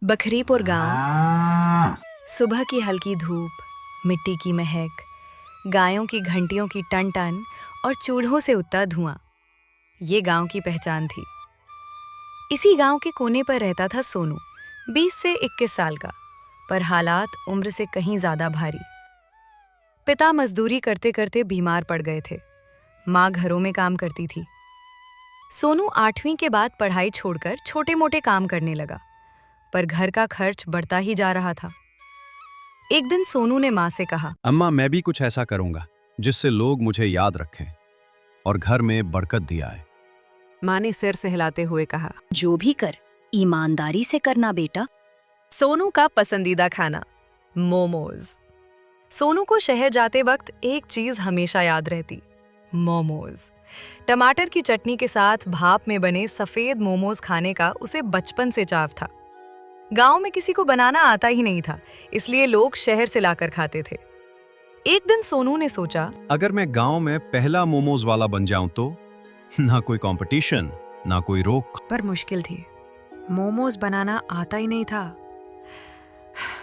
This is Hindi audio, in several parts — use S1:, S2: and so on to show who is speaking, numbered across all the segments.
S1: बखरीपुर गांव। सुबह की हल्की धूप, मिट्टी की महक, गायों की घंटियों की टन टन और चूल्हों से उठता धुआं, ये गांव की पहचान थी। इसी गांव के कोने पर रहता था सोनू, 20 से 21 साल का, पर हालात उम्र से कहीं ज्यादा भारी। पिता मजदूरी करते करते बीमार पड़ गए थे, माँ घरों में काम करती थी। सोनू 8वीं के बाद पढ़ाई छोड़कर छोटे मोटे काम करने लगा, पर घर का खर्च बढ़ता ही जा रहा था। एक दिन सोनू ने माँ से कहा,
S2: अम्मा, मैं भी कुछ ऐसा करूंगा जिससे लोग मुझे याद रखें और घर में बरकत दिया है।
S1: माँ ने सिर सहलाते हुए कहा, जो भी कर, ईमानदारी से करना बेटा। सोनू का पसंदीदा खाना मोमोज। सोनू को शहर जाते वक्त एक चीज हमेशा याद रहती, मोमोज। टमाटर की चटनी के साथ भाप में बने सफेद मोमोज खाने का उसे बचपन से चाव था। गांव में किसी को बनाना आता ही नहीं था, इसलिए लोग शहर से लाकर खाते थे। एक दिन सोनू ने सोचा,
S2: अगर मैं गांव में पहला मोमोज वाला बन जाऊं तो ना कोई कंपटीशन, ना कोई रोक।
S1: पर मुश्किल थी, मोमोज बनाना आता ही नहीं था।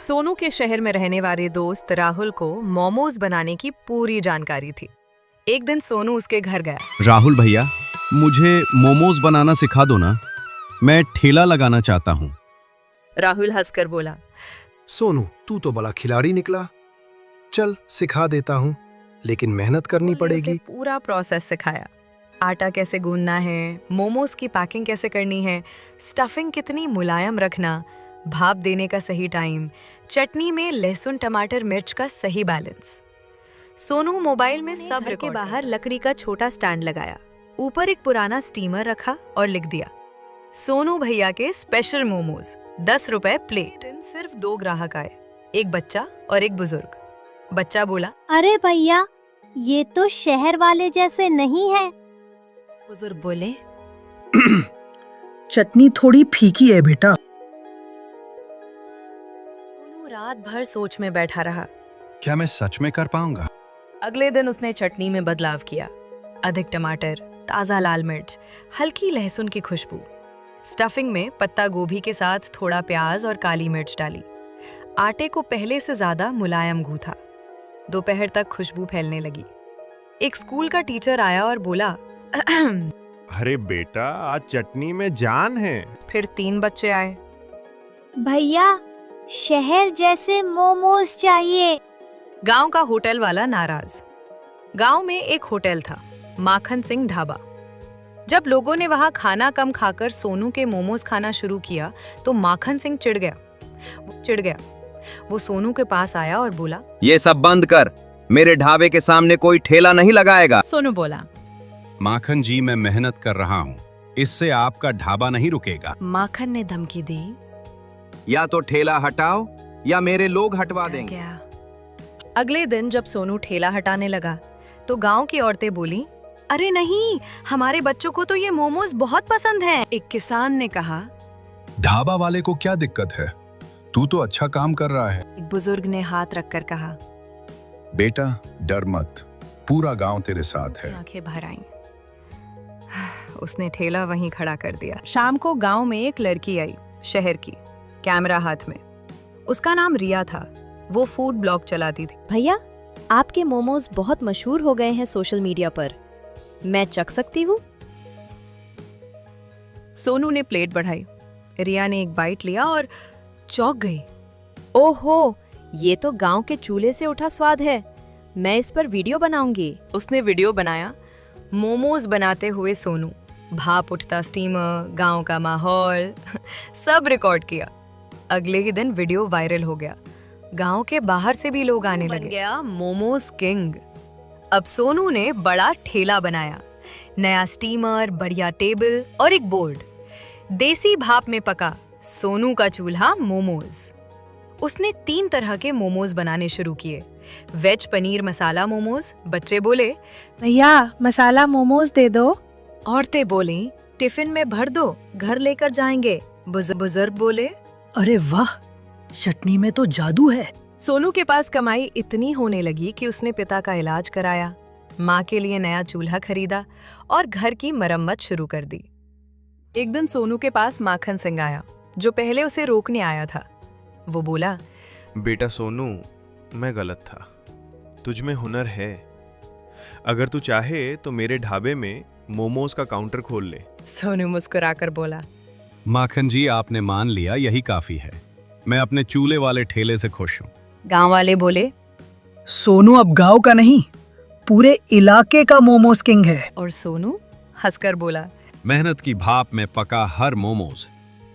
S1: सोनू के शहर में रहने वाले दोस्त राहुल को मोमोज बनाने की पूरी जानकारी थी। एक दिन सोनू उसके घर गया।
S2: राहुल भैया, मुझे मोमोज बनाना सिखा दो ना, मैं ठेला लगाना चाहता हूँ।
S1: राहुल हंसकर बोला,
S3: सोनू, तू तो बड़ा खिलाड़ी निकला। चल सिखा देता हूँ, लेकिन मेहनत करनी पड़ेगी।
S1: उसे पूरा प्रोसेस सिखाया, आटा कैसे गूंदना है, मोमोज की पैकिंग कैसे करनी है, स्टफिंग कितनी मुलायम रखना, भाप देने का सही टाइम, चटनी में लहसुन टमाटर मिर्च का सही बैलेंस। सोनू मोबाइल में सब घर के बाहर लकड़ी का छोटा स्टैंड लगाया, ऊपर एक पुराना स्टीमर रखा और लिख दिया, सोनू भैया के स्पेशल मोमोज, 10 रुपए प्लेट। दिन सिर्फ 2 ग्राहक आए, एक बच्चा और एक बुजुर्ग। बच्चा बोला,
S4: अरे भैया, ये तो शहर वाले जैसे नहीं है।
S1: बुजुर्ग बोले,
S5: चटनी थोड़ी फीकी है बेटा।
S1: सोनू रात भर सोच में बैठा रहा।
S2: क्या मैं सच में कर पाऊंगा?
S1: अगले दिन उसने चटनी में बदलाव किया, अधिक टमाटर, ताज़ा लाल मिर्च, हल्की लहसुन की खुशबू। स्टफिंग में पत्ता गोभी के साथ थोड़ा प्याज और काली मिर्च डाली। आटे को पहले से ज्यादा मुलायम गूथा। दोपहर तक खुशबू फैलने लगी। एक स्कूल का टीचर आया और बोला,
S6: अरे बेटा, आज चटनी में जान है।
S1: फिर 3 बच्चे आए।
S4: भैया, शहर जैसे मोमोज चाहिए।
S1: गांव का होटल वाला नाराज। गांव में एक होटल था, माखन सिंह ढाबा। जब लोगों ने वहां खाना कम खाकर सोनू के मोमोज खाना शुरू किया तो माखन सिंह चिढ़ गया। वो सोनू के पास आया और बोला,
S7: ये सब बंद कर, मेरे ढाबे के सामने कोई ठेला नहीं लगाएगा।
S1: सोनू बोला,
S2: माखन जी, मैं मेहनत कर रहा हूँ, इससे आपका ढाबा नहीं रुकेगा।
S1: माखन ने धमकी दी।
S7: या तो ठेला हटाओ या मेरे लोग हटवा देंगे।
S1: गया। अगले दिन जब सोनू ठेला हटाने लगा तो गांव की औरतें बोली, अरे नहीं, हमारे बच्चों को तो ये मोमोज बहुत पसंद हैं। एक किसान ने कहा,
S8: ढाबा वाले को क्या दिक्कत है, तू तो अच्छा काम कर रहा है।
S1: एक बुजुर्ग ने हाथ रखकर कहा,
S8: बेटा डर मत, पूरा गांव तेरे साथ है।
S1: आंखें भर आईं। उसने ठेला वहीं खड़ा कर दिया। शाम को गांव में एक लड़की आई, शहर की, कैमरा हाथ में। उसका नाम रिया था। वो फूड ब्लॉग चलाती थी।
S9: भैया, आपके मोमोज बहुत मशहूर हो गए हैं सोशल मीडिया पर, मैं चख सकती हूँ?
S1: सोनू ने प्लेट बढ़ाई। रिया ने एक बाइट लिया और चौंक गई।
S9: ओहो, ये तो गांव के चूल्हे से उठा स्वाद है, मैं इस पर वीडियो बनाऊंगी।
S1: उसने वीडियो बनाया, मोमोज बनाते हुए सोनू, भाप उठता स्टीमर, गांव का माहौल, सब रिकॉर्ड किया। अगले ही दिन वीडियो वायरल हो गया। गांव के बाहर से भी लोग आने लगे। गया मोमोज किंग। अब सोनू ने बड़ा ठेला बनाया, नया स्टीमर, बढ़िया टेबल और एक बोर्ड। देसी भाप में पका सोनू का चूल्हा मोमोज। उसने 3 तरह के मोमोज बनाने शुरू किए। वेज पनीर मसाला मोमोज। बच्चे बोले,
S5: भैया मसाला मोमोज दे दो।
S1: औरतें बोली, टिफिन में भर दो, घर लेकर जाएंगे। बुजुर्ग बोले,
S5: अरे वाह, चटनी में तो जादू है।
S1: सोनू के पास कमाई इतनी होने लगी कि उसने पिता का इलाज कराया, माँ के लिए नया चूल्हा खरीदा और घर की मरम्मत शुरू कर दी। एक दिन सोनू के पास माखन सिंह आया। जो पहले उसे रोकने आया था। वो बोला,
S6: बेटा सोनू, मैं गलत था। तुझ में हुनर है। अगर तू चाहे तो मेरे ढाबे में मोमोज का काउंटर खोल ले।
S1: सोनू मुस्कुराकर बोला,
S2: माखन जी, आपने मान लिया, यही काफी है। मैं अपने चूल्हे वाले ठेले से खुश हूँ।
S1: गांव वाले बोले,
S5: सोनू अब गांव का नहीं, पूरे इलाके का मोमोज किंग है।
S1: और सोनू हंसकर बोला,
S2: मेहनत की भाप में पका हर मोमोज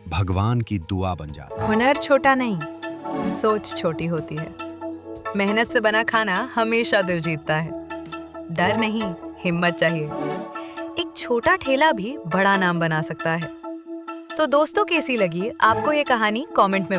S2: भगवान की दुआ बन जाता है।
S1: हुनर छोटा नहीं, सोच छोटी होती है। मेहनत से बना खाना हमेशा दिल जीतता है। डर नहीं, हिम्मत चाहिए। एक छोटा ठेला भी बड़ा नाम बना सकता है। तो दोस्तों, कैसी लगी आपको ये कहानी? कमेंट में